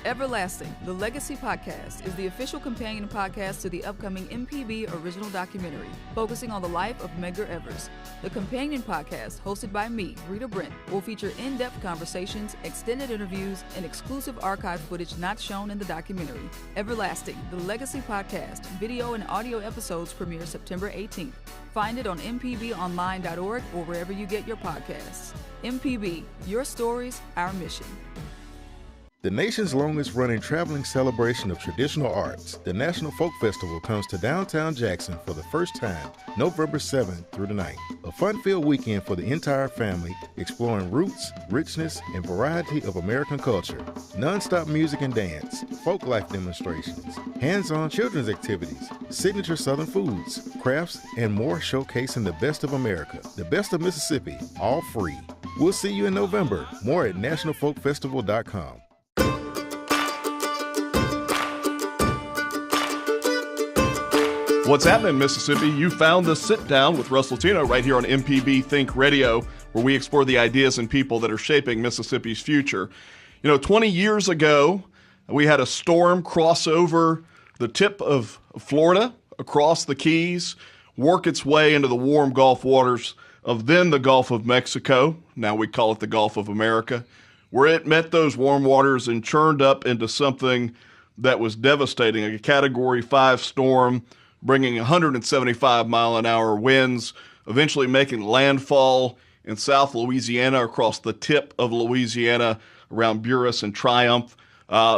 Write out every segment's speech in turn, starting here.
Everlasting, the Legacy Podcast, is the official companion podcast to the upcoming MPB original documentary, focusing on the life of Medgar Evers. The companion podcast, hosted by me, Rita Brent, will feature in-depth conversations, extended interviews, and exclusive archive footage not shown in the documentary. Everlasting, the Legacy Podcast, video and audio episodes premiere September 18th. Find it on mpbonline.org or wherever you get your podcasts. MPB, your stories, our mission. The nation's longest-running traveling celebration of traditional arts, the National Folk Festival, comes to downtown Jackson for the first time, November 7th through the 9th. A fun-filled weekend for the entire family, exploring roots, richness, and variety of American culture. Non-stop music and dance, folk life demonstrations, hands-on children's activities, signature Southern foods, crafts, and more showcasing the best of America, the best of Mississippi, all free. We'll see you in November. More at nationalfolkfestival.com. What's happening, Mississippi? You found the Sit Down with Russ Latino right here on MPB Think Radio, where we explore the ideas and people that are shaping Mississippi's future. 20 years ago, we had a storm cross over the tip of Florida, across the Keys, work its way into the warm Gulf waters of then the Gulf of Mexico, now we call it the Gulf of America, where it met those warm waters and churned up into something that was devastating, a Category 5 storm, bringing 175-mile-an-hour winds, eventually making landfall in South Louisiana across the tip of Louisiana around Buras and Triumph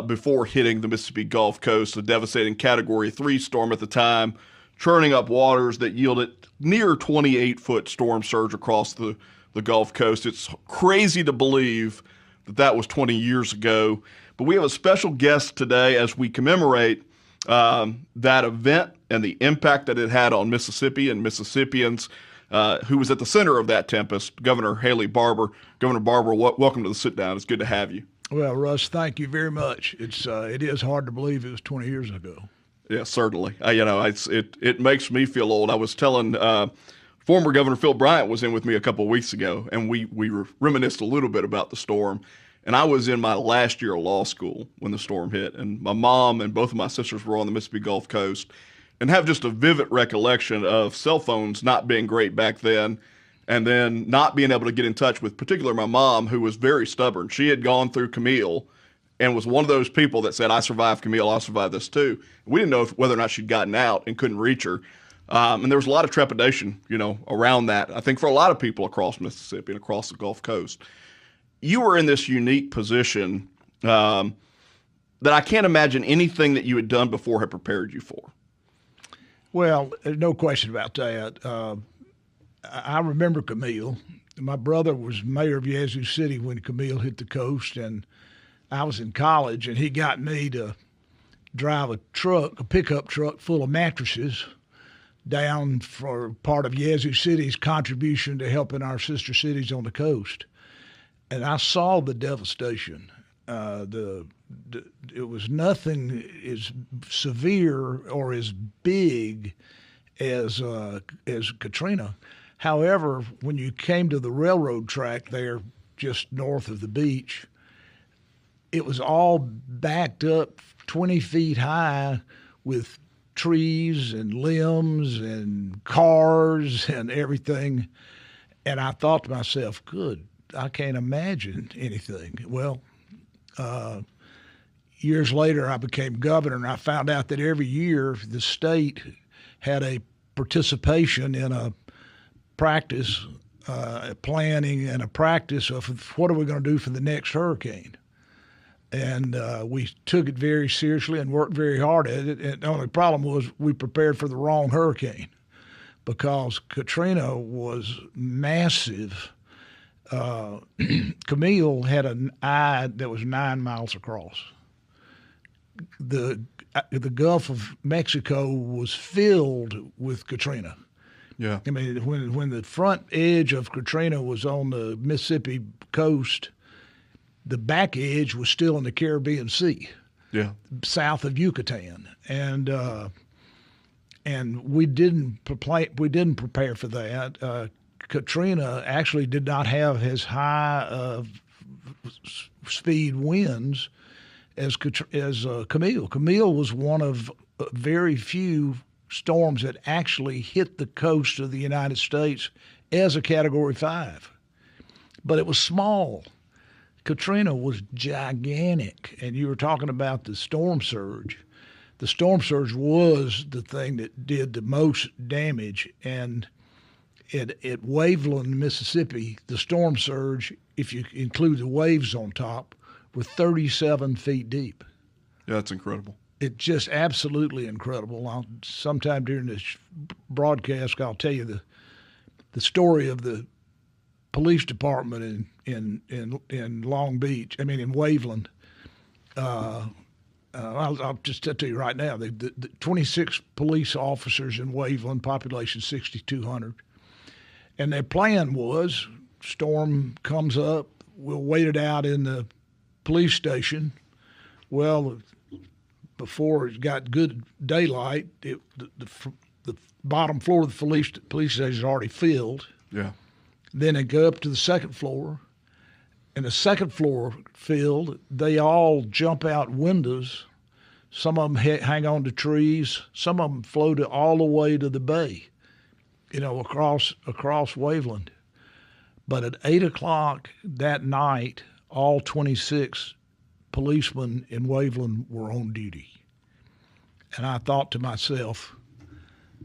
before hitting the Mississippi Gulf Coast, a devastating Category 3 storm at the time, churning up waters that yielded near 28-foot storm surge across the Gulf Coast. It's crazy to believe that was 20 years ago, but we have a special guest today as we commemorate that event and the impact that it had on Mississippi and Mississippians, who was at the center of that tempest, Governor Haley Barbour. Governor Barbour, welcome to the Sit Down. It's good to have you. Well, Russ, thank you very much. It is hard to believe it was 20 years ago. Yeah, certainly. It makes me feel old. I was telling former Governor Phil Bryant was in with me a couple of weeks ago, and we reminisced a little bit about the storm. And I was in my last year of law school when the storm hit, and my mom and both of my sisters were on the Mississippi Gulf Coast, and have just a vivid recollection of cell phones not being great back then, and then not being able to get in touch with, particularly my mom, who was very stubborn. She had gone through Camille and was one of those people that said, I survived Camille, I'll survive this too. We didn't know whether or not she'd gotten out and couldn't reach her. And there was a lot of trepidation, around that, I think, for a lot of people across Mississippi and across the Gulf Coast. You were in this unique position that I can't imagine anything that you had done before had prepared you for. Well, no question about that. I remember Camille. My brother was mayor of Yazoo City when Camille hit the coast, and I was in college, and he got me to drive a pickup truck full of mattresses down for part of Yazoo City's contribution to helping our sister cities on the coast. And I saw the devastation. It was nothing as severe or as big as Katrina. However, when you came to the railroad track there just north of the beach, it was all backed up 20 feet high with trees and limbs and cars and everything. And I thought to myself, good, I can't imagine anything. Well, years later, I became governor, and I found out that every year the state had a participation in a practice, planning and a practice of what are we going to do for the next hurricane. And we took it very seriously and worked very hard at it. And the only problem was we prepared for the wrong hurricane because Katrina was massive. Camille had an eye that was 9 miles across. The Gulf of Mexico was filled with Katrina. Yeah. I mean, when the front edge of Katrina was on the Mississippi coast, the back edge was still in the Caribbean Sea. Yeah. South of Yucatan, and we didn't prepare for that. Katrina actually did not have as high of speed winds as Camille. Camille was one of very few storms that actually hit the coast of the United States as a Category 5. But it was small. Katrina was gigantic. And you were talking about the storm surge. The storm surge was the thing that did the most damage. And at Waveland, Mississippi, the storm surge, if you include the waves on top, were 37 feet deep. Yeah, that's incredible. It's just absolutely incredible. Sometime during this broadcast, I'll tell you the story of the police department in Long Beach. I mean, in Waveland. I'll just tell you right now, the 26 police officers in Waveland, population 6,200. And their plan was, storm comes up, we'll wait it out in the police station. Well, before it got good daylight, the bottom floor of the police station is already filled. Yeah. Then they go up to the second floor, and the second floor filled. They all jump out windows. Some of them hang on to trees. Some of them floated all the way to the bay, across Waveland. But at 8 o'clock that night, all 26 policemen in Waveland were on duty. And I thought to myself,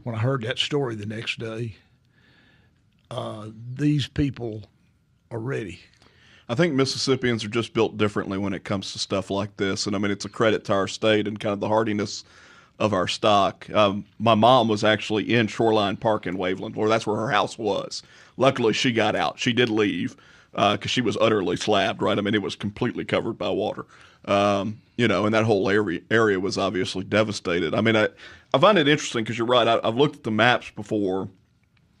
when I heard that story the next day, these people are ready. I think Mississippians are just built differently when it comes to stuff like this. And I mean, it's a credit to our state and kind of the hardiness of our stock. My mom was actually in Shoreline Park in Waveland, where that's where her house was. Luckily, she got out. She did leave because she was utterly slabbed, right? I mean, it was completely covered by water. And that whole area was obviously devastated. I mean, I find it interesting because you're right. I've looked at the maps before,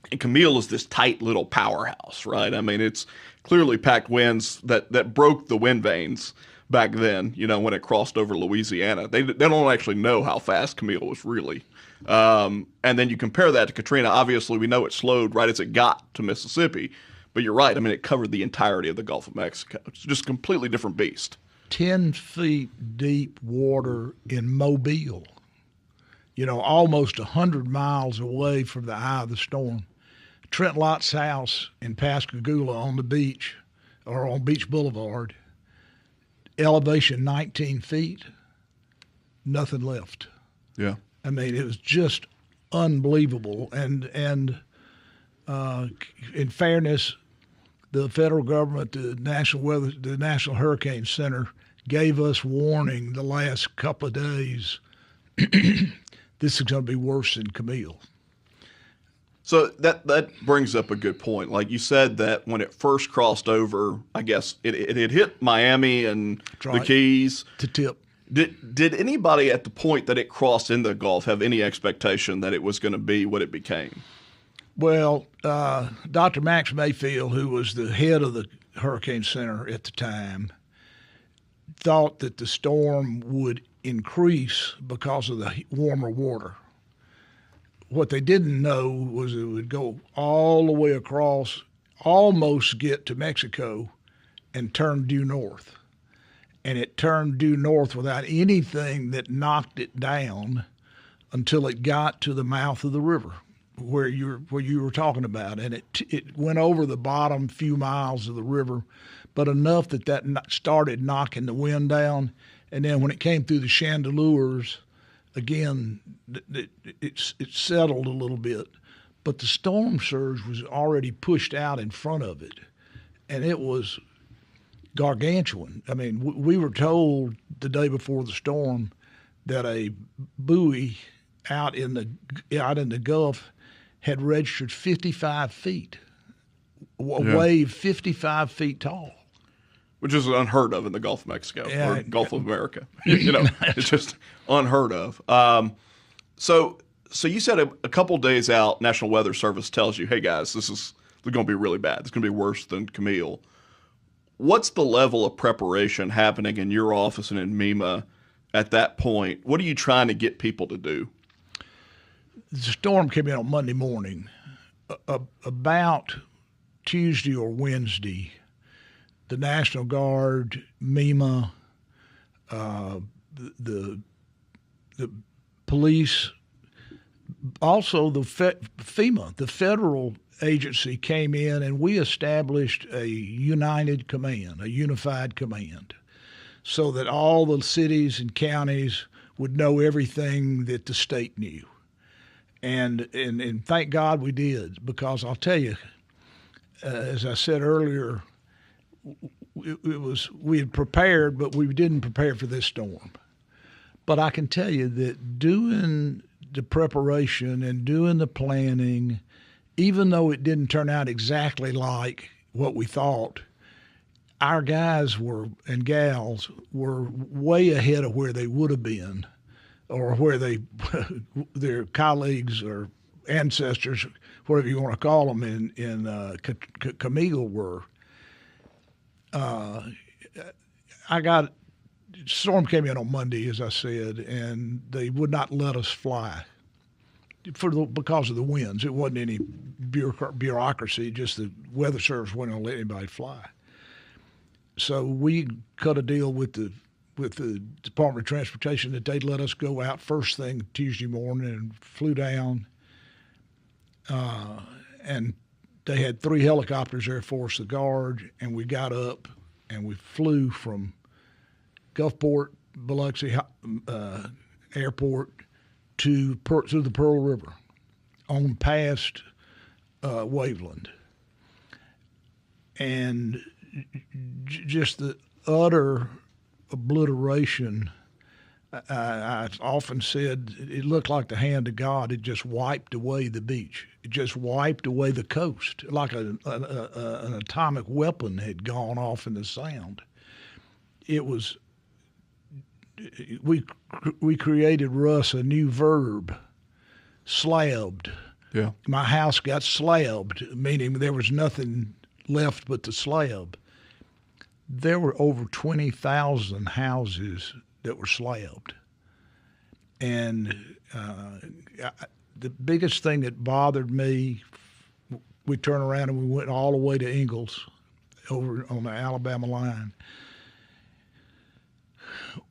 and Camille is this tight little powerhouse, right? I mean, it's clearly packed winds that broke the wind vanes back then, when it crossed over Louisiana. They don't actually know how fast Camille was really. And then you compare that to Katrina. Obviously, we know it slowed right as it got to Mississippi. But you're right. I mean, it covered the entirety of the Gulf of Mexico. It's just a completely different beast. 10 feet deep water in Mobile, almost 100 miles away from the eye of the storm. Trent Lott's house in Pascagoula on the beach, or on Beach Boulevard, elevation 19 feet, nothing left. Yeah. I mean, it was just unbelievable. And in fairness, the federal government, the National Hurricane Center, gave us warning the last couple of days. This is going to be worse than Camille. So that brings up a good point. Like you said, that when it first crossed over, I guess it had hit Miami and the Keys. To tip. Did anybody at the point that it crossed into the Gulf have any expectation that it was going to be what it became? Well, Dr. Max Mayfield, who was the head of the Hurricane Center at the time, thought that the storm would increase because of the warmer water. What they didn't know was it would go all the way across, almost get to Mexico, and turn due north. And it turned due north without anything that knocked it down until it got to the mouth of the river, where you were talking about. And it went over the bottom few miles of the river, but enough that started knocking the wind down. And then when it came through the Chandeleurs, again, it settled a little bit, but the storm surge was already pushed out in front of it, and it was gargantuan. I mean, we were told the day before the storm that a buoy out in the Gulf had registered 55 feet, a wave 55 feet tall. Which is unheard of in the Gulf of Mexico or Gulf of America. It's just unheard of. So you said a couple days out, National Weather Service tells you, hey, guys, this is going to be really bad. It's going to be worse than Camille. What's the level of preparation happening in your office and in MEMA at that point? What are you trying to get people to do? The storm came in on Monday morning. About Tuesday or Wednesday, the National Guard, MEMA, the police, also the FEMA, the federal agency, came in, and we established a unified command, so that all the cities and counties would know everything that the state knew. And thank God we did, because I'll tell you, as I said earlier, we had prepared, but we didn't prepare for this storm. But I can tell you that doing the preparation and doing the planning, even though it didn't turn out exactly like what we thought, our guys and gals were way ahead of where they would have been, or where their colleagues or ancestors, whatever you want to call them, in Comeggle were. Storm came in on Monday, as I said, and they would not let us fly because of the winds. It wasn't any bureaucracy, just the Weather Service wasn't going to let anybody fly. So we cut a deal with the Department of Transportation that they'd let us go out first thing Tuesday morning, and flew down. And they had 3 helicopters there for us, the Guard, and we got up and we flew from Gulfport, Biloxi Airport to the Pearl River, on past Waveland. And just the utter obliteration. I often said it looked like the hand of God had just wiped away the beach. It just wiped away the coast, like an atomic weapon had gone off in the sound. It was. We created, Russ, a new verb, slabbed. Yeah. My house got slabbed, meaning there was nothing left but the slab. There were over 20,000 houses that were slabbed. And the biggest thing that bothered me, we turned around and we went all the way to Ingalls, over on the Alabama line,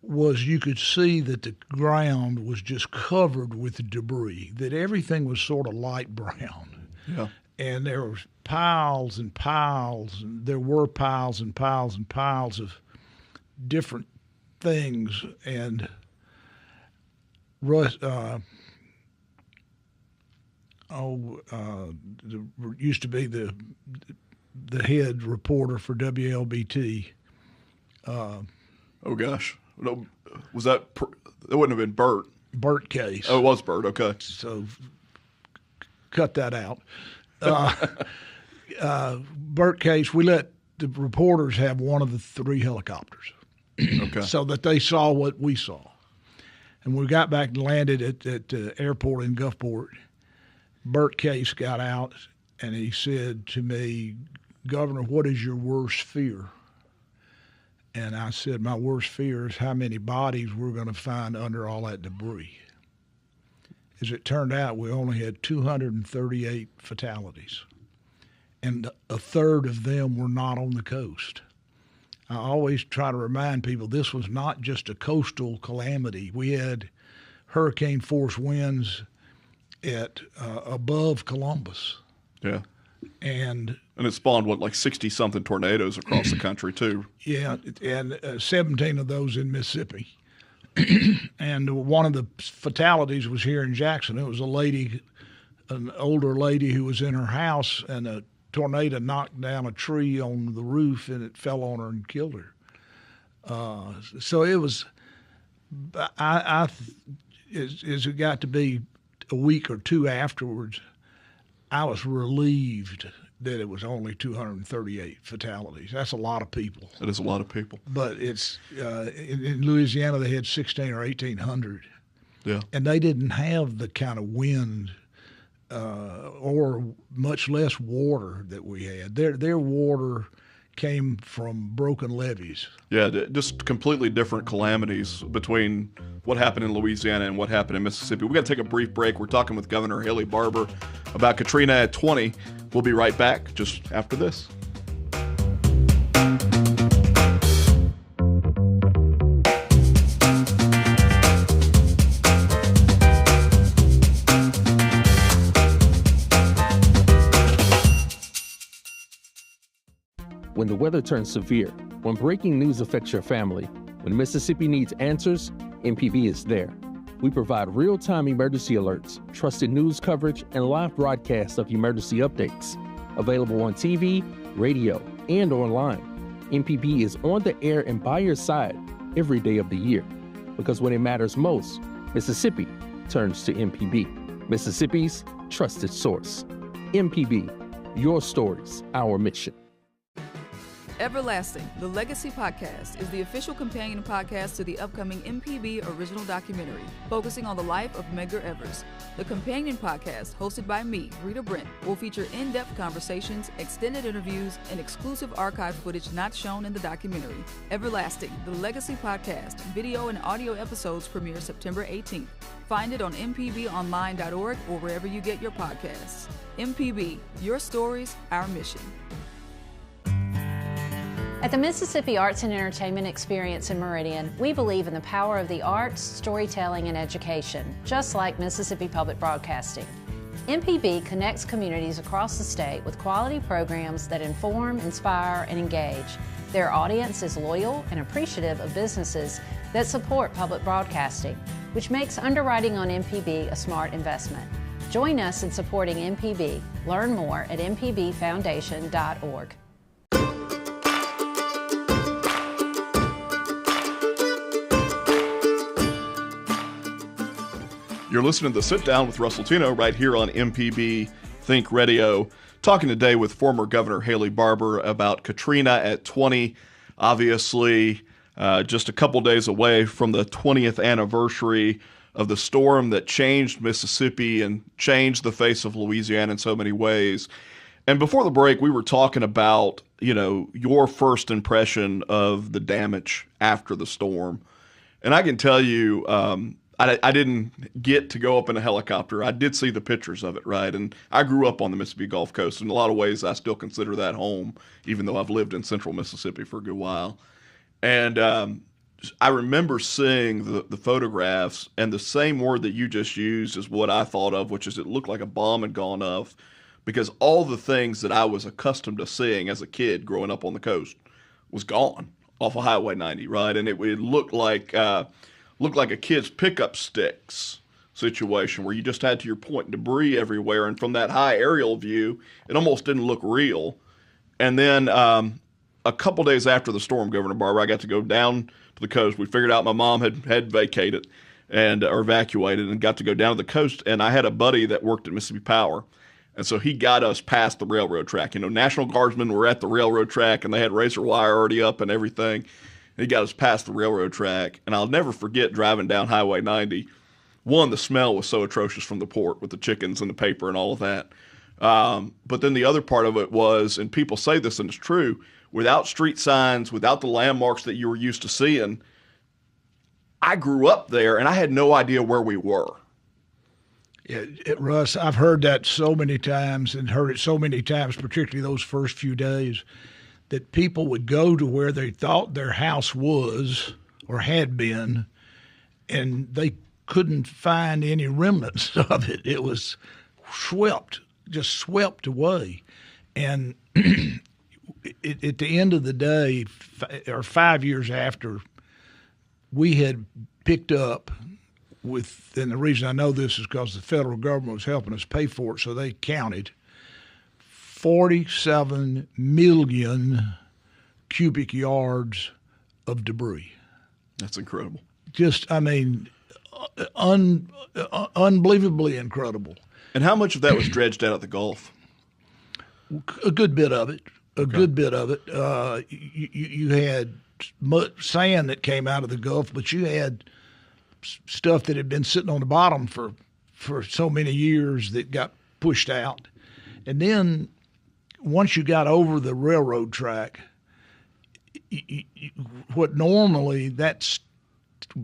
was you could see that the ground was just covered with debris, that everything was sort of light brown. Yeah. And there were piles and piles, and there were piles and piles and piles of different things. And Russ, used to be the head reporter for WLBT. Oh gosh, no, was that? It wouldn't have been Bert. Bert Case. Oh, it was Bert. Okay. So cut that out. Bert Case, we let the reporters have one of the 3 helicopters. Okay. So that they saw what we saw. And when we got back and landed at the airport in Gulfport, Bert Case got out and he said to me, "Governor, what is your worst fear?" And I said, "My worst fear is how many bodies we're going to find under all that debris." As it turned out, we only had 238 fatalities, and a third of them were not on the coast. I always try to remind people this was not just a coastal calamity. We had hurricane force winds at above Columbus. Yeah. And it spawned, like 60-something tornadoes across the country, too. Yeah, and 17 of those in Mississippi. And one of the fatalities was here in Jackson. It was an older lady who was in her house, and a tornado knocked down a tree on the roof, and it fell on her and killed her. So it was, as it got to be a week or 2 afterwards, I was relieved that it was only 238 fatalities. That's a lot of people. That is a lot of people. But it's in Louisiana they had 1,600 or 1,800. Yeah. And they didn't have the kind of wind or much less water that we had. Their water came from broken levees. Yeah, just completely different calamities between what happened in Louisiana and what happened in Mississippi. We've got to take a brief break. We're talking with Governor Haley Barbour about Katrina at 20. We'll be right back just after this. When the weather turns severe, when breaking news affects your family, when Mississippi needs answers, MPB is there. We provide real-time emergency alerts, trusted news coverage, and live broadcasts of emergency updates. Available on TV, radio, and online. MPB is on the air and by your side every day of the year. Because when it matters most, Mississippi turns to MPB, Mississippi's trusted source. MPB, your stories, our mission. Everlasting, the Legacy Podcast, is the official companion podcast to the upcoming MPB original documentary, focusing on the life of Medgar Evers. The companion podcast, hosted by me, Rita Brent, will feature in-depth conversations, extended interviews, and exclusive archive footage not shown in the documentary. Everlasting, the Legacy Podcast, video and audio episodes premiere September 18th. Find it on mpbonline.org or wherever you get your podcasts. MPB, your stories, our mission. At the Mississippi Arts and Entertainment Experience in Meridian, we believe in the power of the arts, storytelling, and education, just like Mississippi Public Broadcasting. MPB connects communities across the state with quality programs that inform, inspire, and engage. Their audience is loyal and appreciative of businesses that support public broadcasting, which makes underwriting on MPB a smart investment. Join us in supporting MPB. Learn more at mpbfoundation.org. You're listening to The Sit Down with Russ Latino right here on MPB Think Radio. Talking today with former Governor Haley Barbour about Katrina at 20. Obviously, just a couple days away from the 20th anniversary of the storm that changed Mississippi and changed the face of Louisiana in so many ways. And before the break, we were talking about, your first impression of the damage after the storm. And I can tell you, I didn't get to go up in a helicopter. I did see the pictures of it, right? And I grew up on the Mississippi Gulf Coast. In a lot of ways, I still consider that home, even though I've lived in central Mississippi for a good while. And I remember seeing the photographs, and the same word that you just used is what I thought of, which is it looked like a bomb had gone off, because all the things that I was accustomed to seeing as a kid growing up on the coast was gone off of Highway 90, right? And it looked like a kid's pickup sticks situation where you just had, to your point, debris everywhere. And from that high aerial view, it almost didn't look real. And then a couple days after the storm, Governor Barbour, I got to go down to the coast. We figured out my mom had vacated or evacuated and got to go down to the coast. And I had a buddy that worked at Mississippi Power. And so he got us past the railroad track. National Guardsmen were at the railroad track, and they had razor wire already up and everything. He got us past the railroad track, and I'll never forget driving down Highway 90. One, the smell was so atrocious from the port with the chickens and the paper and all of that. But then the other part of it was, and people say this and it's true, without street signs, without the landmarks that you were used to seeing, I grew up there, and I had no idea where we were. Russ, I've heard that so many times and heard it so many times, particularly those first few days, that people would go to where they thought their house was or had been, and they couldn't find any remnants of it. It was just swept away. And at the end of the day, or 5 years after, we had picked up with, and the reason I know this is because the federal government was helping us pay for it, so they counted 47 million cubic yards of debris. That's incredible. Just, unbelievably incredible. And how much of that was dredged out of the Gulf? A good bit of it. Good bit of it. You had sand that came out of the Gulf, but you had stuff that had been sitting on the bottom for so many years that got pushed out. And then once you got over the railroad track, what normally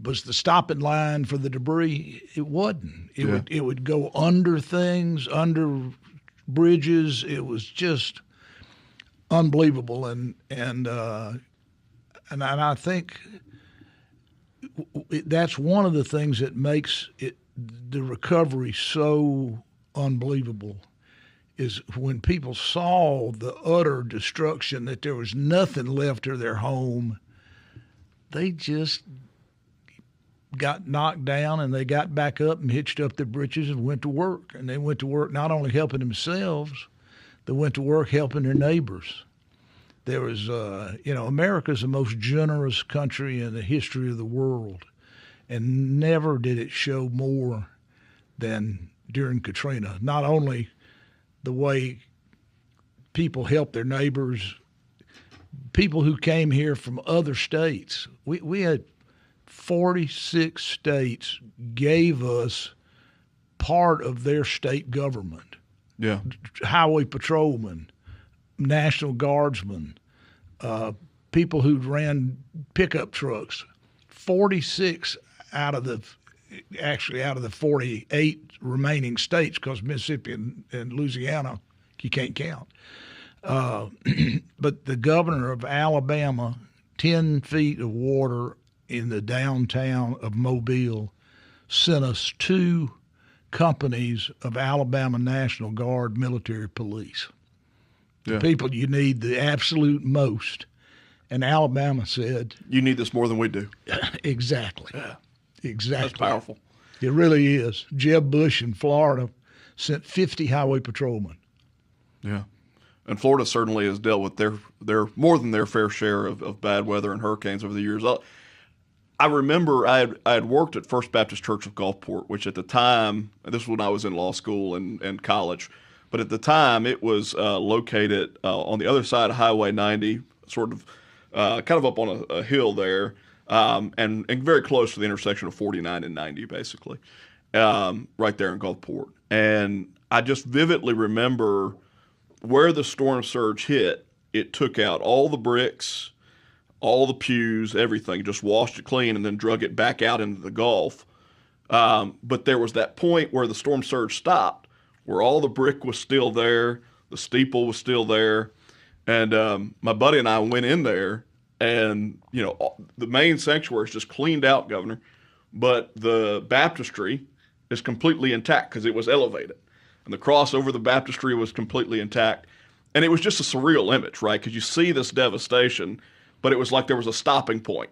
was the stopping line for the debris, it wasn't. It would go under things, under bridges. It was just unbelievable, and I think that's one of the things that makes the recovery so unbelievable, is when people saw the utter destruction, that there was nothing left of their home, they just got knocked down and they got back up and hitched up their britches and went to work. And they went to work not only helping themselves, they went to work helping their neighbors. There was, America's the most generous country in the history of the world, and never did it show more than during Katrina. Not only the way people helped their neighbors, people who came here from other states. We had 46 states gave us part of their state government. Yeah. Highway patrolmen, National Guardsmen, people who ran pickup trucks. 46 out of the 48 remaining states, because Mississippi and Louisiana you can't count. But the governor of Alabama, 10 feet of water in the downtown of Mobile, sent us 2 companies of Alabama National Guard military police. The people you need the absolute most. And Alabama said, "You need this more than we do." Exactly. Yeah. Exactly. That's powerful. It really is. Jeb Bush in Florida sent 50 highway patrolmen. Yeah. And Florida certainly has dealt with their more than their fair share of bad weather and hurricanes over the years. I remember I had worked at First Baptist Church of Gulfport, which at the time, this was when I was in law school and college, but at the time it was located on the other side of Highway 90, sort of kind of up on a hill there, and very close to the intersection of 49 and 90, basically, right there in Gulfport. And I just vividly remember where the storm surge hit, it took out all the bricks, all the pews, everything, just washed it clean and then drug it back out into the Gulf. But there was that point where the storm surge stopped, where all the brick was still there, the steeple was still there. And my buddy and I went in there, and, the main sanctuary is just cleaned out, Governor, but the baptistry is completely intact because it was elevated. And the cross over the baptistry was completely intact. And it was just a surreal image, right? Because you see this devastation, but it was like there was a stopping point.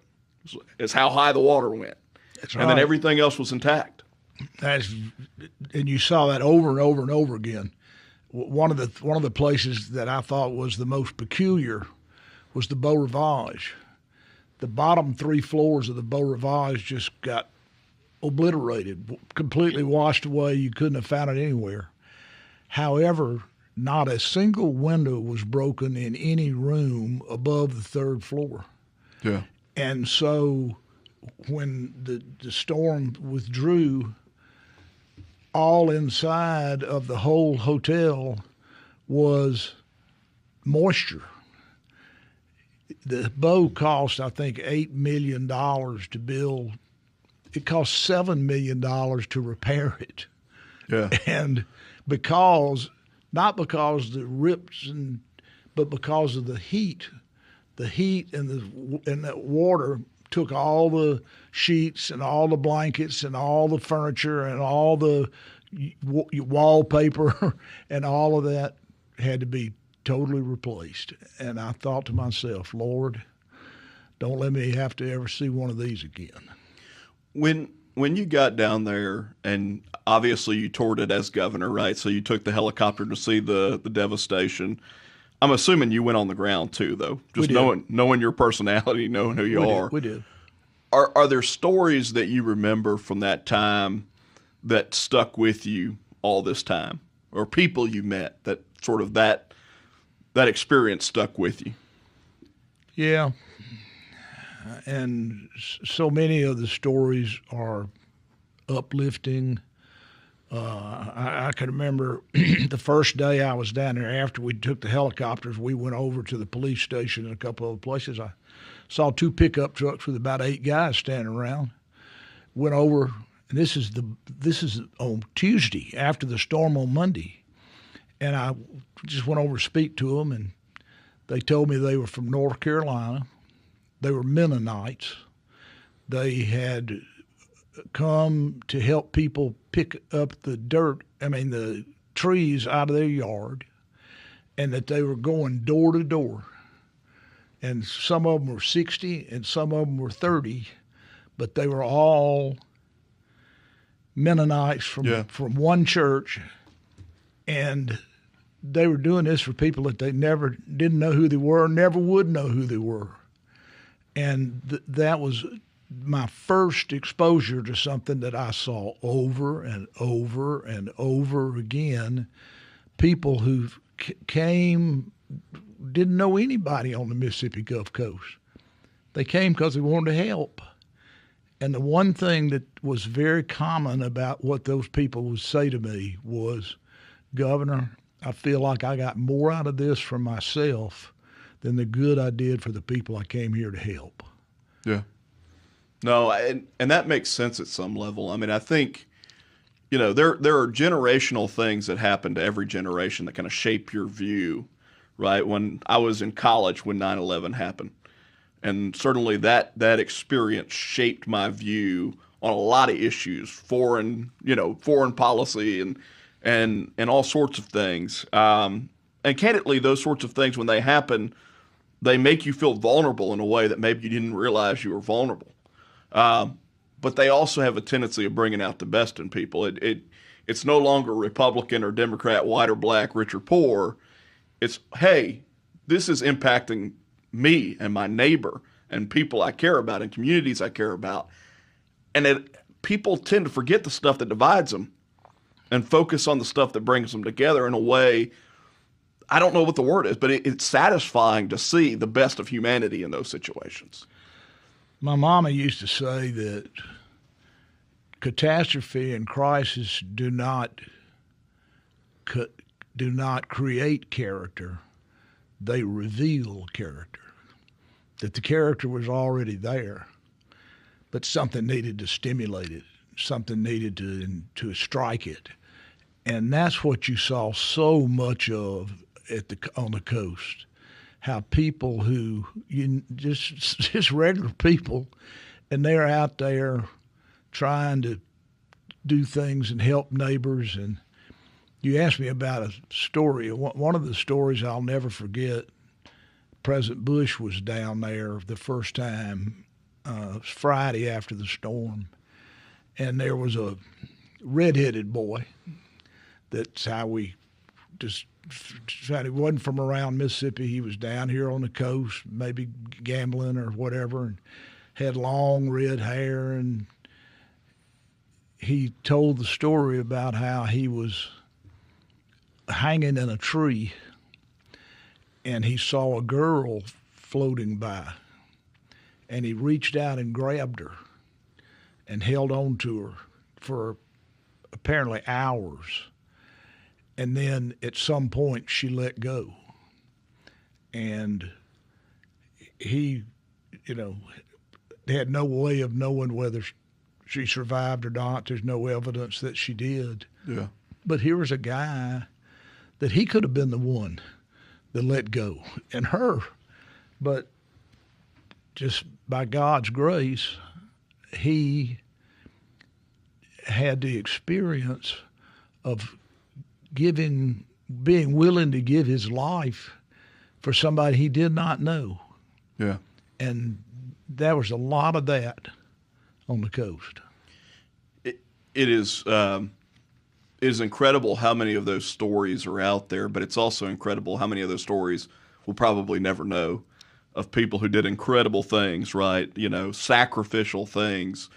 It's how high the water went. That's right. And then everything else was intact. And you saw that over and over and over again. One of the places that I thought was the most peculiar was the Beau Rivage. The bottom 3 floors of the Beau Rivage just got obliterated, completely washed away. You couldn't have found it anywhere. However, not a single window was broken in any room above the 3rd floor. Yeah. And so when the storm withdrew, all inside of the whole hotel was moisture. The Beau cost, I think, $8 million to build. It cost $7 million to repair it. Yeah. And not because the rips, but because of the heat. The heat and that water took all the sheets and all the blankets and all the furniture and all the wallpaper and all of that had to be totally replaced. And I thought to myself, Lord, don't let me have to ever see one of these again. When you got down there, and obviously you toured it as governor, right? So you took the helicopter to see the devastation. I'm assuming you went on the ground too, though. Just knowing your personality, knowing who you are. We did. Are there stories that you remember from that time that stuck with you all this time, or people you met that sort of that experience stuck with you? Yeah. And so many of the stories are uplifting. I can remember the first day I was down there after we took the helicopters, we went over to the police station and a couple other places. I saw 2 pickup trucks with about 8 guys standing around. Went over, and this is on Tuesday after the storm on Monday. And I just went over to speak to them, and they told me they were from North Carolina. They were Mennonites. They had come to help people pick up the trees out of their yard, and that they were going door to door. And some of them were 60 and some of them were 30, but they were all Mennonites from one church, and they were doing this for people that they never didn't know who they were, never would know who they were. And that was my first exposure to something that I saw over and over and over again. People who came, didn't know anybody on the Mississippi Gulf Coast. They came because they wanted to help. And the one thing that was very common about what those people would say to me was, Governor, I feel like I got more out of this for myself than the good I did for the people I came here to help. Yeah. No, and that makes sense at some level. I mean, I think, there are generational things that happen to every generation that kind of shape your view, right? When I was in college when 9/11 happened, and certainly that experience shaped my view on a lot of issues, foreign policy and all sorts of things. And candidly, those sorts of things, when they happen, they make you feel vulnerable in a way that maybe you didn't realize you were vulnerable. But they also have a tendency of bringing out the best in people. It's no longer Republican or Democrat, white or black, rich or poor. It's, hey, this is impacting me and my neighbor and people I care about and communities I care about. And people tend to forget the stuff that divides them and focus on the stuff that brings them together in a way, I don't know what the word is, but it's satisfying to see the best of humanity in those situations. My mama used to say that catastrophe and crisis do not create character, they reveal character. That the character was already there, but something needed to stimulate it, something needed to strike it. And that's what you saw so much of on the coast. How people who just regular people, and they're out there trying to do things and help neighbors. And you asked me about a story. One of the stories I'll never forget. President Bush was down there the first time. It was Friday after the storm, and there was a redheaded boy. That's how we just. He wasn't from around Mississippi. He was down here on the coast, maybe gambling or whatever, and had long red hair. And he told the story about how he was hanging in a tree and he saw a girl floating by. And he reached out and grabbed her and held on to her for apparently hours. And then at some point she let go. And he, had no way of knowing whether she survived or not. There's no evidence that she did. Yeah. But here was a guy that he could have been the one that let go, and her. But just by God's grace, he had the experience of being willing to give his life for somebody he did not know. Yeah. And there was a lot of that on the coast. It is incredible how many of those stories are out there, but it's also incredible how many of those stories we'll probably never know, of people who did incredible things, right? Sacrificial things,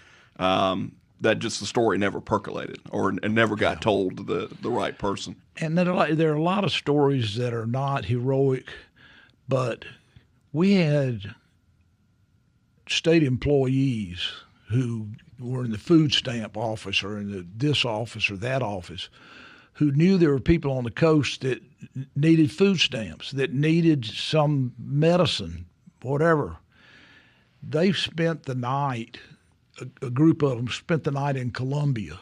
that just the story never percolated and never got told to the right person. And there are a lot of stories that are not heroic, but we had state employees who were in the food stamp office or in this office or that office who knew there were people on the coast that needed food stamps, that needed some medicine, whatever. They spent the night, a group of them spent the night in Columbia,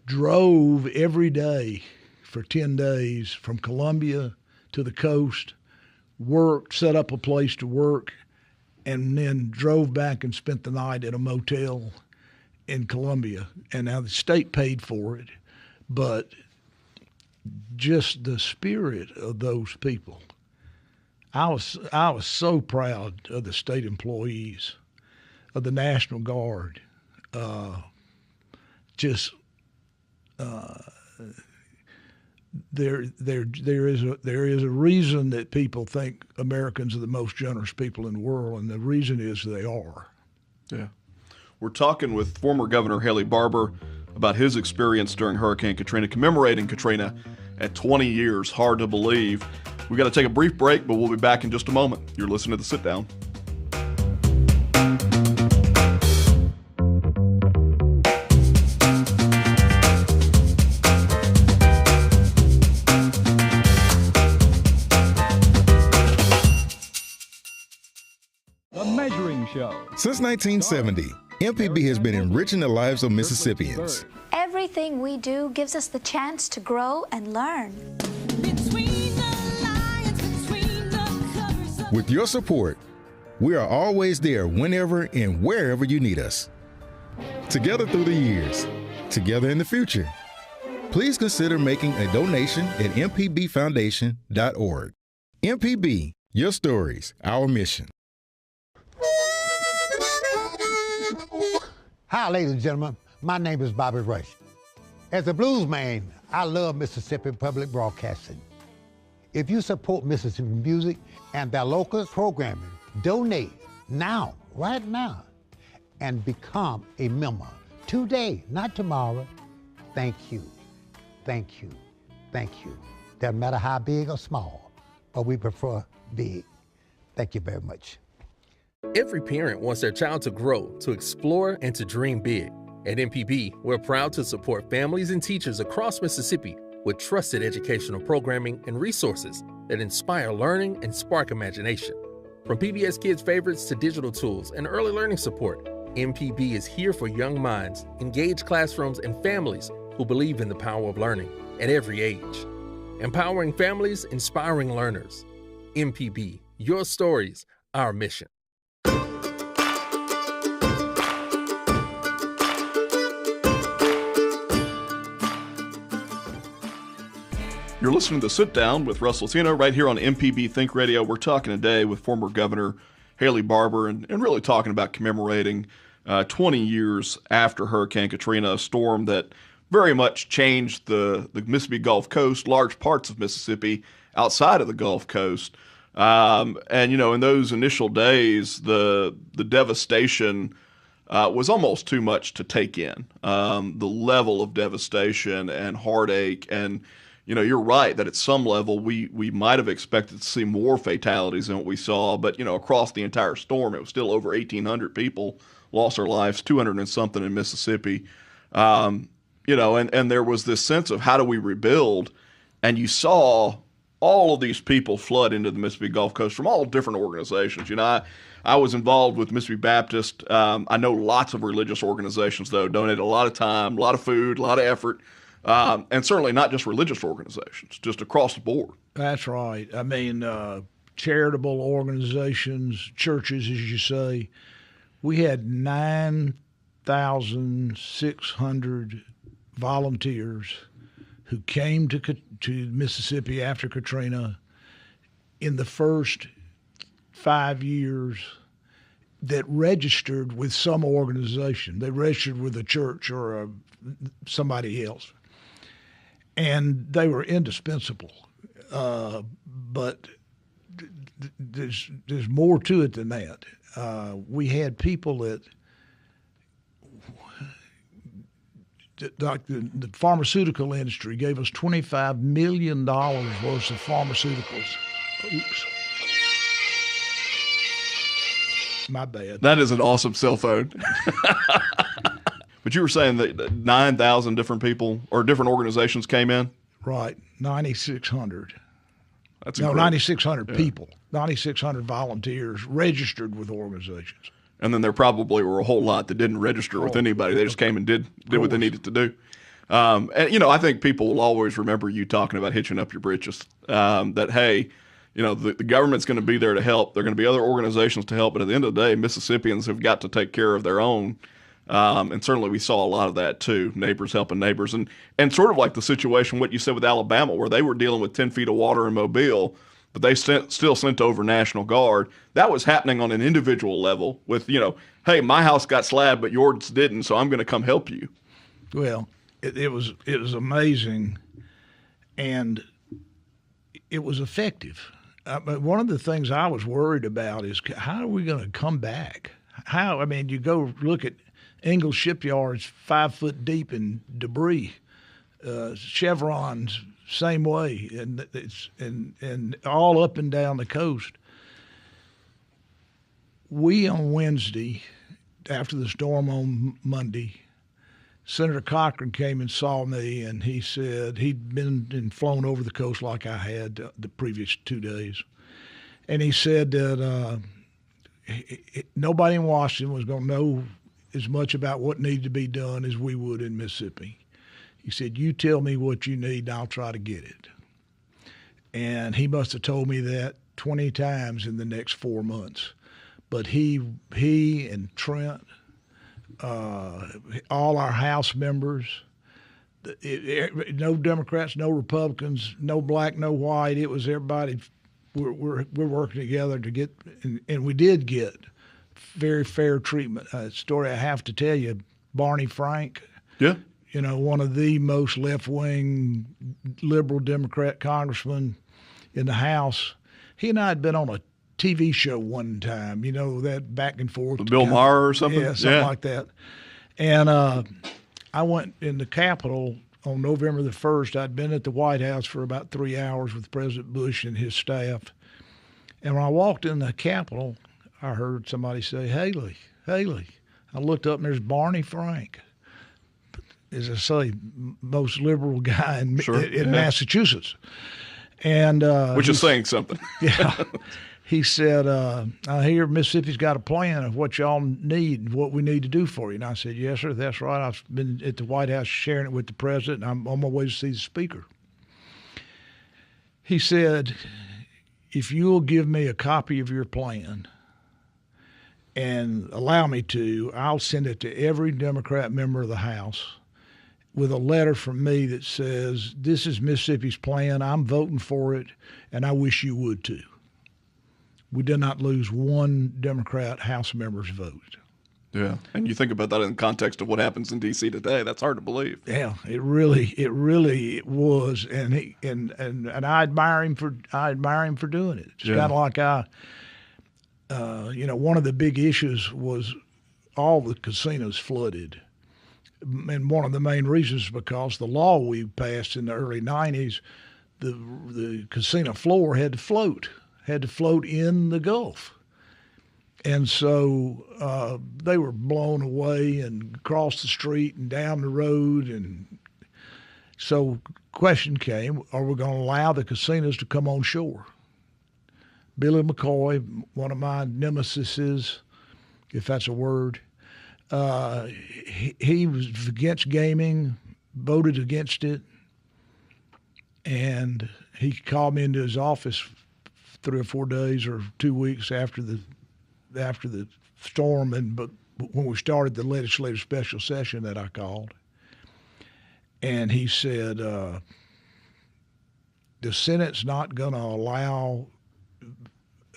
drove every day for 10 days from Columbia to the coast, worked, set up a place to work, and then drove back and spent the night at a motel in Columbia. And now the state paid for it, but just the spirit of those people. I was so proud of the state employees, of the National Guard. There is a reason that people think Americans are the most generous people in the world, and the reason is they are. Yeah. We're talking with former Governor Haley Barbour about his experience during Hurricane Katrina, commemorating Katrina at 20 years. Hard to believe. We've got to take a brief break, but we'll be back in just a moment. You're listening to The Sit Down. The Measuring Show. Since 1970, MPB has been enriching the lives of Mississippians. Everything we do gives us the chance to grow and learn. With your support, we are always there whenever and wherever you need us. Together through the years, together in the future. Please consider making a donation at mpbfoundation.org. MPB, your stories, our mission. Hi, ladies and gentlemen. My name is Bobby Rush. As a blues man, I love Mississippi Public Broadcasting. If you support Mississippi music and their local programming, donate now, right now, and become a member today, not tomorrow. Thank you, thank you, thank you. Doesn't matter how big or small, but we prefer big. Thank you very much. Every parent wants their child to grow, to explore, and to dream big. At MPB, we're proud to support families and teachers across Mississippi with trusted educational programming and resources that inspire learning and spark imagination. From PBS Kids Favorites to digital tools and early learning support, MPB is here for young minds, engaged classrooms, and families who believe in the power of learning at every age. Empowering families, inspiring learners. MPB, your stories, our mission. You're listening to Sit Down with Russ Latino right here on MPB Think Radio. We're talking today with former Governor Haley Barbour and really talking about commemorating 20 years after Hurricane Katrina, a storm that very much changed the Mississippi Gulf Coast, large parts of Mississippi outside of the Gulf Coast. And, you know, in those initial days, the devastation was almost too much to take in. The level of devastation and heartache and you know, you're right that at some level we might have expected to see more fatalities than what we saw, but, you know, across the entire storm, it was still over 1,800 people lost their lives, 200 and something in Mississippi. You know, and there was this sense of how do we rebuild? And you saw all of these people flood into the Mississippi Gulf Coast from all different organizations. You know, I was involved with Mississippi Baptist. I know lots of religious organizations, though, donated a lot of time, a lot of food, a lot of effort. And certainly not just religious organizations, just across the board. That's right. I mean, charitable organizations, churches, as you say. We had 9,600 volunteers who came to Mississippi after Katrina in the first 5 years that registered with some organization. They registered with a church or somebody else. And they were indispensable, but there's more to it than that. We had people that, like the pharmaceutical industry, gave us $25 million worth of pharmaceuticals. Oops. My bad. That is an awesome cell phone. But you were saying that 9,000 different people or different organizations came in? Right, 9,600. That's 9,600 people, 9,600 volunteers registered with organizations. And then there probably were a whole lot that didn't register with anybody. They just came and did what they needed to do. And, you know, I think people will always remember you talking about hitching up your britches, that, hey, you know, the government's going to be there to help. There are going to be other organizations to help. But at the end of the day, Mississippians have got to take care of their own. And certainly we saw a lot of that too, neighbors helping neighbors. And sort of like the situation, what you said with Alabama, where they were dealing with 10 feet of water in Mobile, but they still sent over National Guard. That was happening on an individual level with, hey, my house got slabbed, but yours didn't, so I'm going to come help you. Well, it was amazing, and it was effective. But one of the things I was worried about is how are we going to come back? You go look at Ingalls shipyards 5 foot deep in debris, Chevrons same way, and it's and all up and down the coast. We on Wednesday, after the storm on Monday, Senator Cochran came and saw me, and he said he'd been and flown over the coast like I had the previous 2 days, and he said that nobody in Washington was going to know as much about what needed to be done as we would in Mississippi. He said, you tell me what you need, and I'll try to get it. And he must have told me that 20 times in the next 4 months. But he and Trent, all our House members, no Democrats, no Republicans, no black, no white. It was everybody. We're working together to get, and we did get very fair treatment. A story I have to tell you, Barney Frank. Yeah. One of the most left-wing liberal Democrat congressmen in the House. He and I had been on a TV show one time, that back and forth. Bill Maher or something? Yeah, something like that. And I went in the Capitol on November the 1st. I'd been at the White House for about 3 hours with President Bush and his staff. And when I walked in the Capitol, I heard somebody say, Haley. I looked up and there's Barney Frank. As I say, most liberal guy in Massachusetts. And which is saying something. Yeah. He said, I hear Mississippi's got a plan of what y'all need and what we need to do for you. And I said, yes, sir, that's right. I've been at the White House sharing it with the president, and I'm on my way to see the speaker. He said, if you'll give me a copy of your plan and allow me to, I'll send it to every Democrat member of the House with a letter from me that says, this is Mississippi's plan, I'm voting for it, and I wish you would too. We did not lose one Democrat House member's vote. Yeah, and you think about that in the context of what happens in D.C. today, that's hard to believe. Yeah, it really was, and I admire him for doing it. It's kind of like one of the big issues was all the casinos flooded. And one of the main reasons is because the law we passed in the early 90s, the casino floor had to float in the Gulf. And so they were blown away and across the street and down the road. And so question came, are we going to allow the casinos to come on shore? Billy McCoy, one of my nemesises, if that's a word, he was against gaming, voted against it, and he called me into his office 3 or 4 days or 2 weeks after the storm, but when we started the legislative special session that I called, and he said, the Senate's not going to allow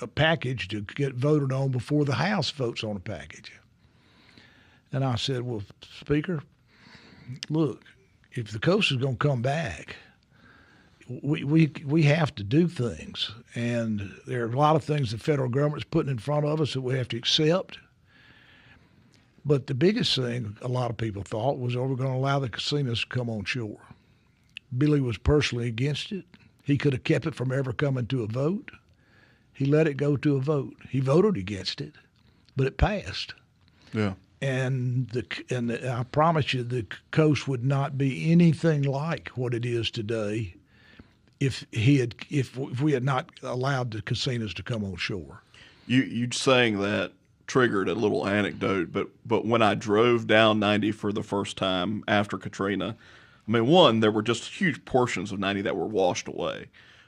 a package to get voted on before the House votes on a package. And I said, well, Speaker, look, if the coast is going to come back, we have to do things. And there are a lot of things the federal government's putting in front of us that we have to accept. But the biggest thing a lot of people thought was, are we going to allow the casinos to come on shore? Billy was personally against it. He could have kept it from ever coming to a vote. He let it go to a vote. He voted against it, but it passed. Yeah. And I promise you, the coast would not be anything like what it is today if we had not allowed the casinos to come on shore. You saying that triggered a little anecdote, but when I drove down 90 for the first time after Katrina, I mean, one, there were just huge portions of 90 that were washed away.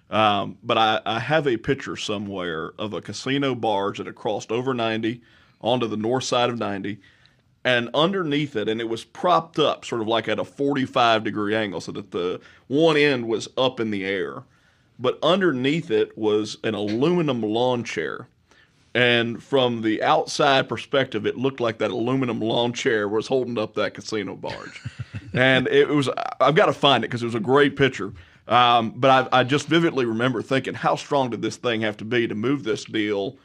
But I have a picture somewhere of a casino barge that had crossed over 90 onto the north side of 90. and underneath it, and it was propped up sort of like at a 45-degree angle so that the one end was up in the air. But underneath it was an aluminum lawn chair. And from the outside perspective, it looked like that aluminum lawn chair was holding up that casino barge. And it was, I've got to find it because it was a great picture. But I just vividly remember thinking, how strong did this thing have to be to move this deal,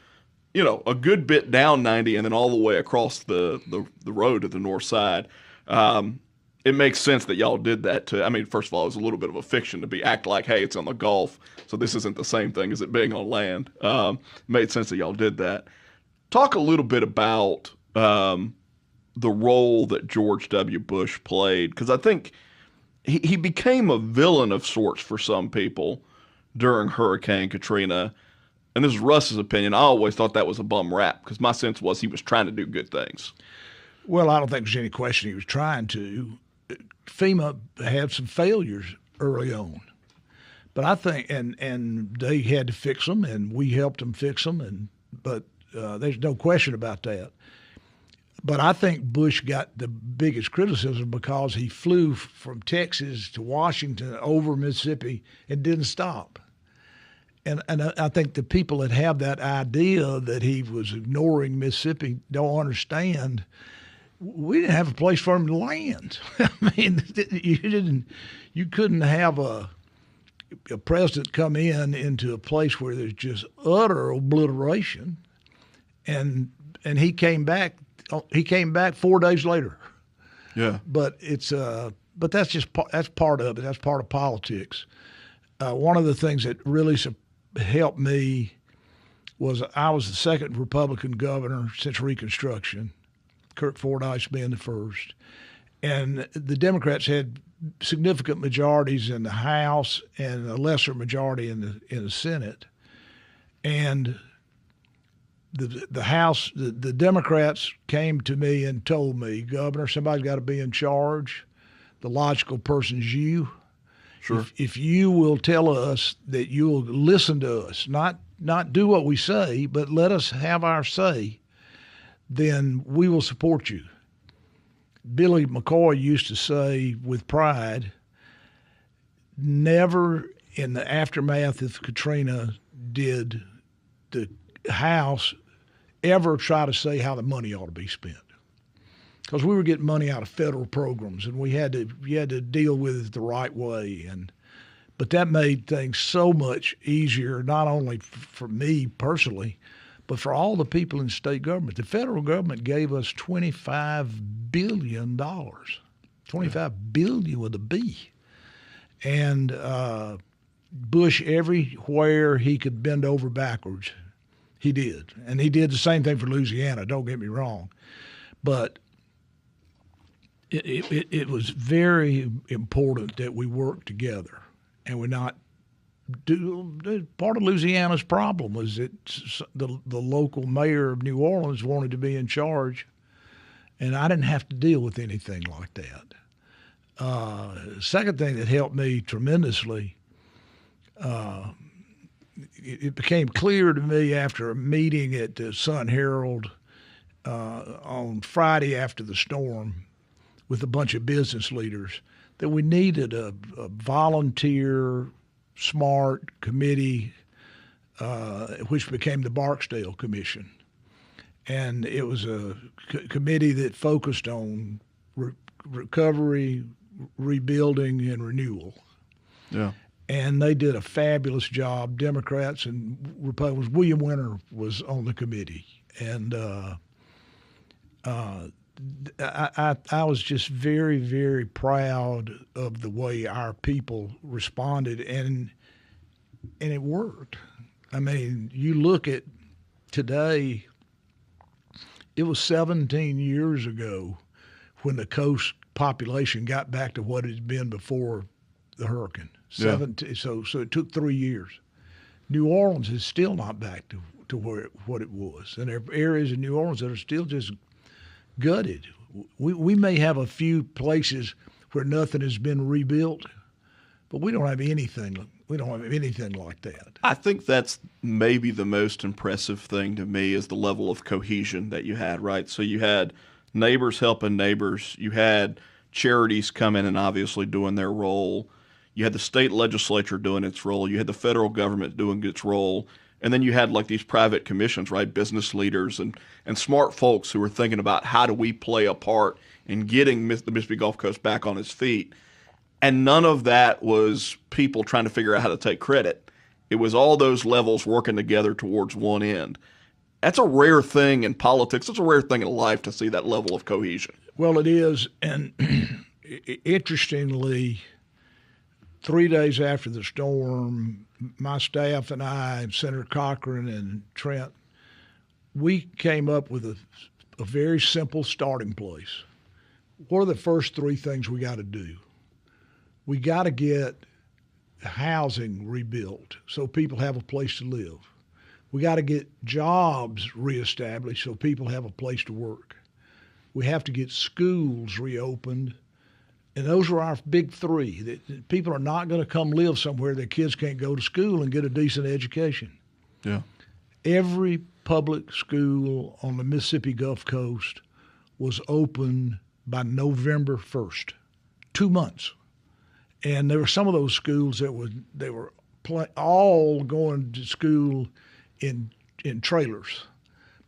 a good bit down 90 and then all the way across the road to the north side. It makes sense that y'all did that too. I mean, first of all, it was a little bit of a fiction to act like, hey, it's on the Gulf, so this isn't the same thing as it being on land. Made sense that y'all did that. Talk a little bit about the role that George W. Bush played, because I think he became a villain of sorts for some people during Hurricane Katrina. And this is Russ's opinion. I always thought that was a bum rap because my sense was he was trying to do good things. Well, I don't think there's any question he was trying to. FEMA had some failures early on, but I think, and they had to fix them, and we helped them fix them, but there's no question about that. But I think Bush got the biggest criticism because he flew from Texas to Washington over Mississippi and didn't stop. And I think the people that have that idea that he was ignoring Mississippi don't understand. We didn't have a place for him to land. I mean, you couldn't have a president come into a place where there's just utter obliteration, and he came back. He came back 4 days later. Yeah. But but that's part of it. That's part of politics. One of the things that really helped me was I was the second Republican governor since Reconstruction, Kurt Fordyce being the first. And the Democrats had significant majorities in the House and a lesser majority in the Senate. And the House, the Democrats came to me and told me, Governor, somebody's got to be in charge. The logical person's you. Sure. If you will tell us that you'll listen to us, not do what we say, but let us have our say, then we will support you. Billy McCoy used to say with pride, never in the aftermath of Katrina did the House ever try to say how the money ought to be spent. Because we were getting money out of federal programs, and you had to deal with it the right way. But that made things so much easier, not only for me personally, but for all the people in state government. The federal government gave us $25 billion, $25 billion with a B. And Bush, everywhere he could bend over backwards, he did. And he did the same thing for Louisiana, don't get me wrong. But it was very important that we work together and we not do. Part of Louisiana's problem was that the local mayor of New Orleans wanted to be in charge, and I didn't have to deal with anything like that. Second thing that helped me tremendously, it became clear to me after a meeting at the Sun-Herald on Friday after the storm with a bunch of business leaders that we needed a volunteer, smart committee, which became the Barksdale Commission. And it was a committee that focused on recovery, rebuilding, and renewal. Yeah. And they did a fabulous job, Democrats and Republicans. William Winter was on the committee. And I was just very, very proud of the way our people responded, and it worked. I mean, you look at today, it was 17 years ago when the coast population got back to what it had been before the hurricane. Yeah. So it took 3 years. New Orleans is still not back to what it was, and there are areas in New Orleans that are still just gutted. We may have a few places where nothing has been rebuilt, but we don't have anything. We don't have anything like that. I think that's maybe the most impressive thing to me is the level of cohesion that you had, right? So you had neighbors helping neighbors. You had charities come in and obviously doing their role. You had the state legislature doing its role. You had the federal government doing its role. And then you had like these private commissions, right? Business leaders and smart folks who were thinking about how do we play a part in getting the Mississippi Gulf Coast back on its feet. And none of that was people trying to figure out how to take credit. It was all those levels working together towards one end. That's a rare thing in politics. It's a rare thing in life to see that level of cohesion. Well, it is. And interestingly, 3 days after the storm, my staff and I, Senator Cochran and Trent, we came up with a very simple starting place. What are the first three things we got to do? We got to get housing rebuilt so people have a place to live. We got to get jobs reestablished so people have a place to work. We have to get schools reopened. And those are our big three. That people are not going to come live somewhere their kids can't go to school and get a decent education. Yeah. Every public school on the Mississippi Gulf Coast was open by November 1st, 2 months. And there were some of those schools that were all going to school in trailers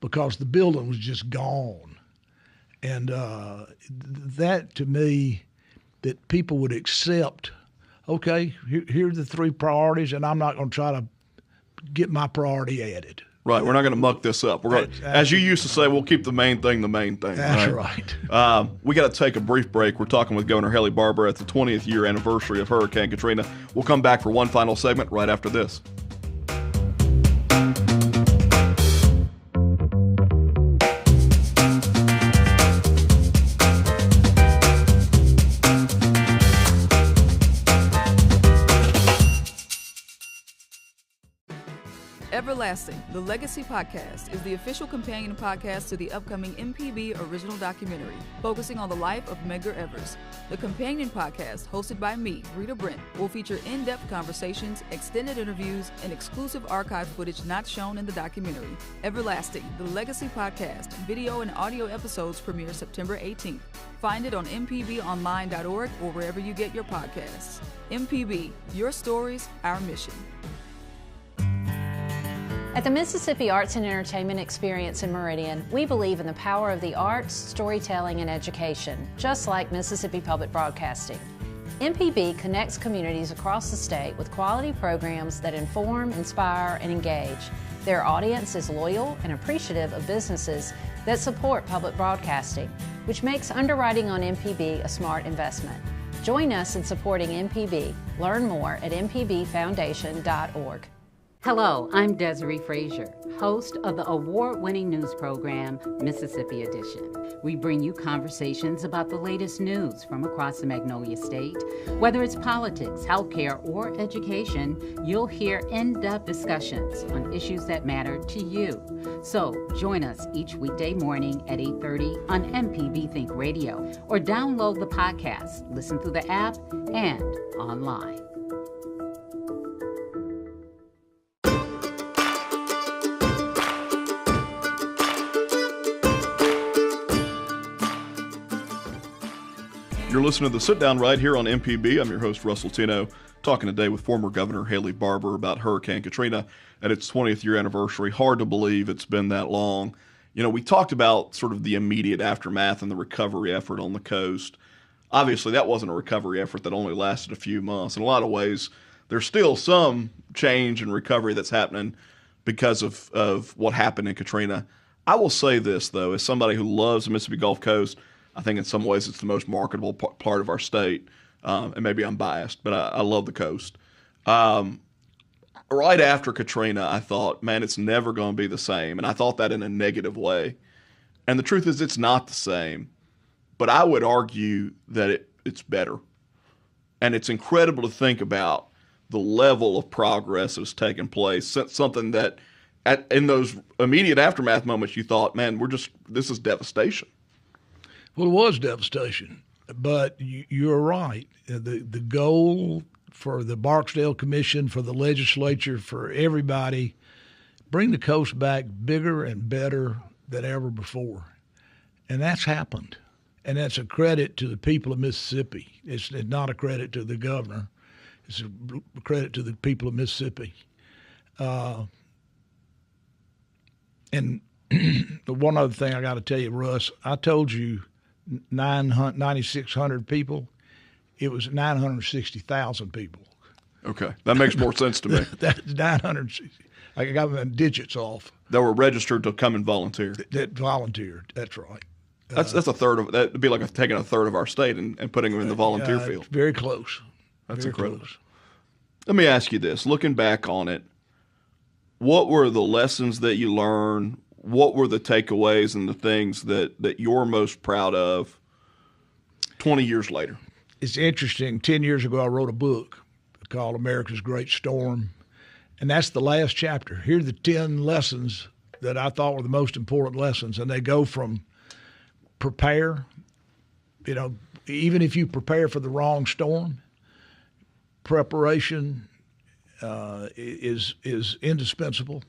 because the building was just gone. And that, to me, that people would accept, okay, here are the three priorities, and I'm not going to try to get my priority added. Right. We're not going to muck this up. We're going, as you used to say, we'll keep the main thing the main thing. That's right. We got to take a brief break. We're talking with Governor Haley Barbour at the 20th year anniversary of Hurricane Katrina. We'll come back for one final segment right after this. Everlasting, the Legacy Podcast, is the official companion podcast to the upcoming MPB original documentary, focusing on the life of Medgar Evers. The companion podcast, hosted by me, Rita Brent, will feature in-depth conversations, extended interviews, and exclusive archive footage not shown in the documentary. Everlasting, the Legacy Podcast, video and audio episodes premiere September 18th. Find it on mpbonline.org or wherever you get your podcasts. MPB, your stories, our mission. At the Mississippi Arts and Entertainment Experience in Meridian, we believe in the power of the arts, storytelling, and education, just like Mississippi Public Broadcasting. MPB connects communities across the state with quality programs that inform, inspire, and engage. Their audience is loyal and appreciative of businesses that support public broadcasting, which makes underwriting on MPB a smart investment. Join us in supporting MPB. Learn more at mpbfoundation.org. Hello, I'm Desiree Frazier, host of the award-winning news program, Mississippi Edition. We bring you conversations about the latest news from across the Magnolia State. Whether it's politics, healthcare, or education, you'll hear in-depth discussions on issues that matter to you. So join us each weekday morning at 8:30 on MPB Think Radio, or download the podcast, listen through the app, and online. You're listening to The Sit Down right here on MPB. I'm your host, Russ Latino, talking today with former Governor Haley Barbour about Hurricane Katrina at its 20th year anniversary. Hard to believe it's been that long. You know, we talked about sort of the immediate aftermath and the recovery effort on the coast. Obviously, that wasn't a recovery effort that only lasted a few months. In a lot of ways, there's still some change and recovery that's happening because of what happened in Katrina. I will say this, though, as somebody who loves the Mississippi Gulf Coast, I think in some ways it's the most marketable part of our state, and maybe I'm biased, but I love the coast. Right after Katrina, I thought, man, it's never going to be the same, and I thought that in a negative way. And the truth is it's not the same, but I would argue that it's better. And it's incredible to think about the level of progress that's taken place, something that in those immediate aftermath moments you thought, man, this is devastation. Well, it was devastation, but you're right. The goal for the Barksdale Commission, for the legislature, for everybody, bring the coast back bigger and better than ever before. And that's happened. And that's a credit to the people of Mississippi. It's not a credit to the governor. It's a credit to the people of Mississippi. And the one other thing I got to tell you, Russ, I told you 9,600 people. It was 960,000 people. Okay, that makes more sense to me. That's 960. I got my digits off. That were registered to come and volunteer. That volunteered. That's right. That's a third of that. Would be like taking a third of our state and putting them in the volunteer field. Very close. That's very incredible. Close. Let me ask you this: looking back on it, what were the lessons that you learned? What were the takeaways and the things that you're most proud of 20 years later? It's interesting. 10 years ago, I wrote a book called America's Great Storm, and that's the last chapter. Here are the 10 lessons that I thought were the most important lessons, and they go from prepare, even if you prepare for the wrong storm, preparation is indispensable.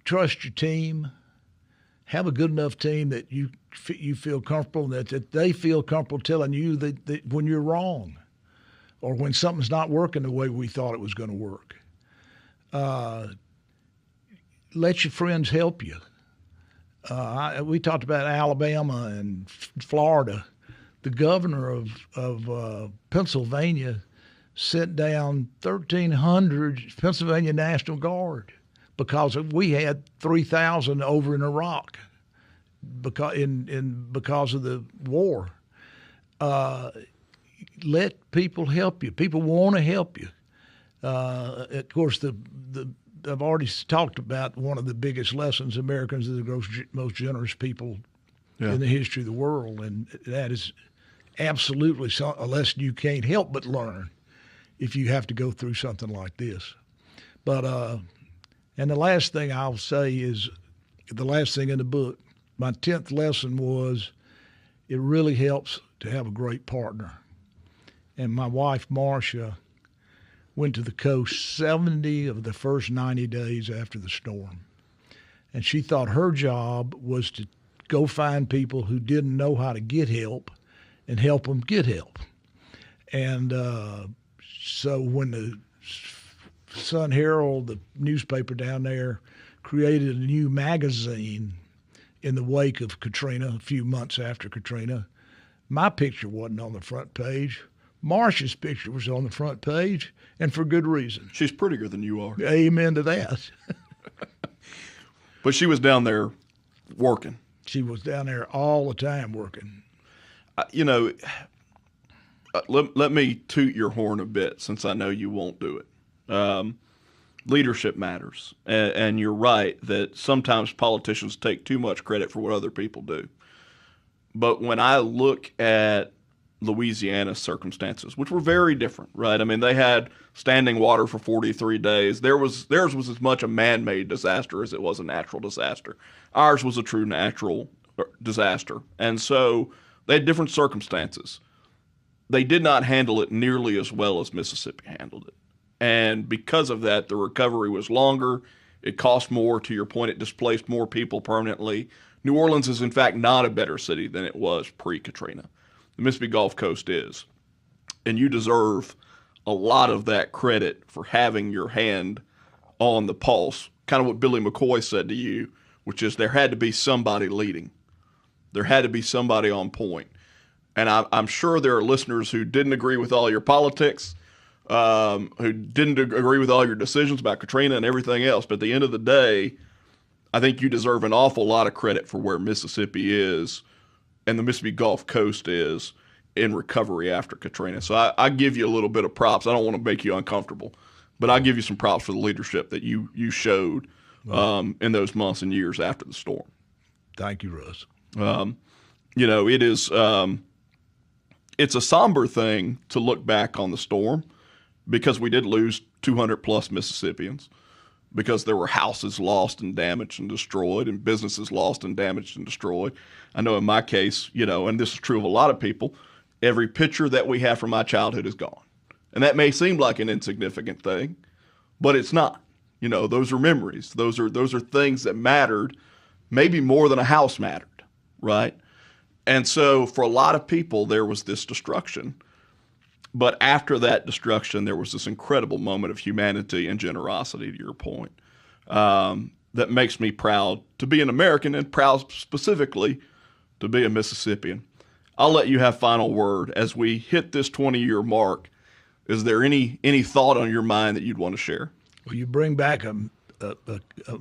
Trust your team. Have a good enough team that you feel comfortable, that they feel comfortable telling you that when you're wrong or when something's not working the way we thought it was going to work. Let your friends help you. We talked about Alabama and Florida. The governor of Pennsylvania sent down 1,300 Pennsylvania National Guard because we had 3,000 over in Iraq because of the war. Let people help you. People want to help you. Of course, I've already talked about one of the biggest lessons: Americans are the most generous people in the history of the world, and that is absolutely a lesson you can't help but learn if you have to go through something like this. But and the last thing I'll say is the last thing in the book. My 10th lesson was it really helps to have a great partner. And my wife, Marcia, went to the coast 70 of the first 90 days after the storm. And she thought her job was to go find people who didn't know how to get help and help them get help. And so when the Sun Herald, the newspaper down there, created a new magazine in the wake of Katrina, a few months after Katrina, my picture wasn't on the front page. Marcia's picture was on the front page, and for good reason. She's prettier than you are. Amen to that. But she was down there working. She was down there all the time working. Let me toot your horn a bit, since I know you won't do it. Leadership matters. And you're right that sometimes politicians take too much credit for what other people do. But when I look at Louisiana's circumstances, which were very different, right? I mean, they had standing water for 43 days. Theirs was as much a man-made disaster as it was a natural disaster. Ours was a true natural disaster. And so they had different circumstances. They did not handle it nearly as well as Mississippi handled it. And because of that, the recovery was longer. It cost more. To your point, it displaced more people permanently. New Orleans is, in fact, not a better city than it was pre-Katrina. The Mississippi Gulf Coast is. And you deserve a lot of that credit for having your hand on the pulse. Kind of what Billy McCoy said to you, which is there had to be somebody leading. There had to be somebody on point. And I'm sure there are listeners who didn't agree with all your politics, who didn't agree with all your decisions about Katrina and everything else. But at the end of the day, I think you deserve an awful lot of credit for where Mississippi is and the Mississippi Gulf Coast is in recovery after Katrina. So I give you a little bit of props. I don't want to make you uncomfortable, but I give you some props for the leadership that you showed in those months and years after the storm. Thank you, Russ. It is it's a somber thing to look back on the storm because we did lose 200 plus Mississippians, because there were houses lost and damaged and destroyed and businesses lost and damaged and destroyed. I know in my case, and this is true of a lot of people, every picture that we have from my childhood is gone. And that may seem like an insignificant thing, but it's not. Those are memories. Those are things that mattered maybe more than a house mattered, right? And so for a lot of people, there was this destruction. But after that destruction, there was this incredible moment of humanity and generosity, to your point, that makes me proud to be an American and proud specifically to be a Mississippian. I'll let you have final word. As we hit this 20-year mark, is there any thought on your mind that you'd want to share? Well, you bring back a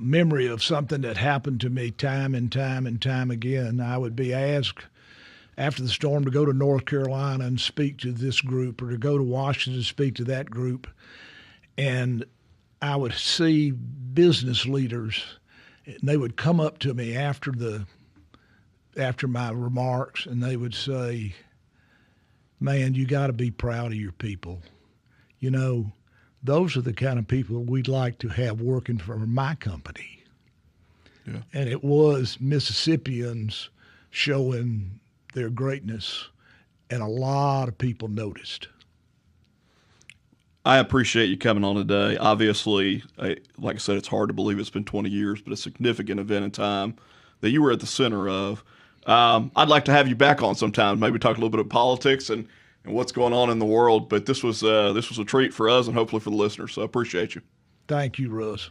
memory of something that happened to me time and time and time again. I would be asked after the storm to go to North Carolina and speak to this group, or to go to Washington to speak to that group. And I would see business leaders, and they would come up to me after my remarks, and they would say, "Man, you got to be proud of your people. You know, those are the kind of people we'd like to have working for my company." Yeah. And it was Mississippians showing their greatness, and a lot of people noticed. I appreciate you coming on today. Obviously, like I said, it's hard to believe it's been 20 years, but a significant event in time that you were at the center of. I'd like to have you back on sometime, maybe talk a little bit of politics and what's going on in the world. But this was a treat for us and hopefully for the listeners. So I appreciate you. Thank you, Russ.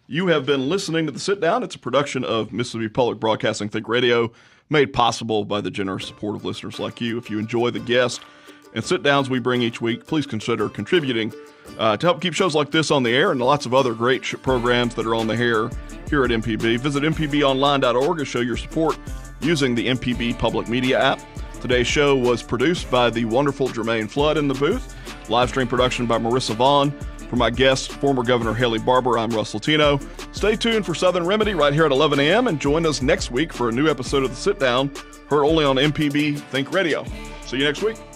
You have been listening to The Sit Down. It's a production of Mississippi Public Broadcasting Think Radio, made possible by the generous support of listeners like you. If you enjoy the guest and sit-downs we bring each week, please consider contributing to help keep shows like this on the air and lots of other great programs that are on the air here at MPB. Visit mpbonline.org and show your support using the MPB Public Media app. Today's show was produced by the wonderful Germaine Flood in the booth. Live stream production by Marissa Vaughn. For my guest, former Governor Haley Barbour, I'm Russ Latino. Stay tuned for Southern Remedy right here at 11 a.m. and join us next week for a new episode of The Sit Down, heard only on MPB Think Radio. See you next week.